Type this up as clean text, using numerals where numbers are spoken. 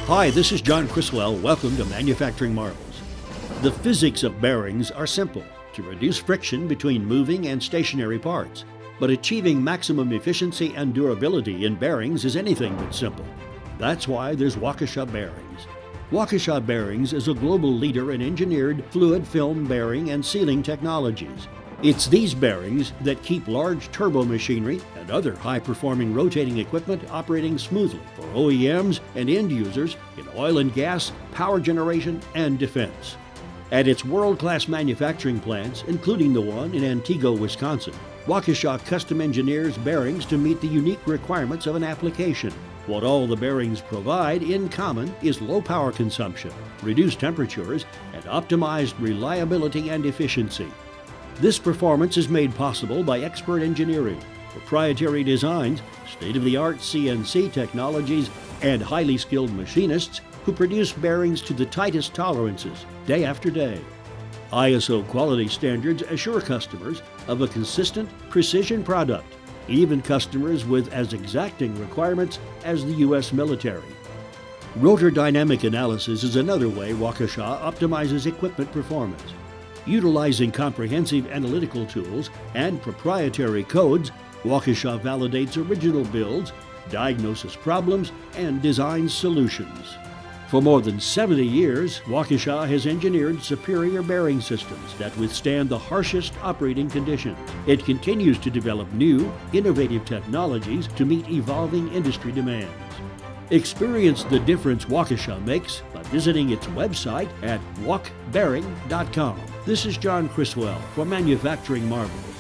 Hi, this is John Criswell. Welcome to Manufacturing Marvels. The physics of bearings are simple: to reduce friction between moving and stationary parts. But achieving maximum efficiency and durability in bearings is anything but simple. That's why there's Waukesha Bearings. Waukesha Bearings is a global leader in engineered fluid film bearing and sealing technologies. It's these bearings that keep large turbo machinery and other high-performing rotating equipment operating smoothly for OEMs and end users in oil and gas, power generation, and defense. At its world-class manufacturing plants, including the one in Antigo, Wisconsin, Waukesha custom engineers bearings to meet the unique requirements of an application. What all the bearings provide in common is low power consumption, reduced temperatures, and optimized reliability and efficiency. This performance is made possible by expert engineering, proprietary designs, state-of-the-art CNC technologies, and highly skilled machinists who produce bearings to the tightest tolerances, day after day. ISO quality standards assure customers of a consistent, precision product, even customers with as exacting requirements as the U.S. military. Rotor dynamic analysis is another way Waukesha optimizes equipment performance. Utilizing comprehensive analytical tools and proprietary codes, Waukesha validates original builds, diagnoses problems, and designs solutions. For more than 70 years, Waukesha has engineered superior bearing systems that withstand the harshest operating conditions. It continues to develop new, innovative technologies to meet evolving industry demands. Experience the difference Waukesha makes by visiting its website at waukbearing.com. This is John Criswell for Manufacturing Marvels.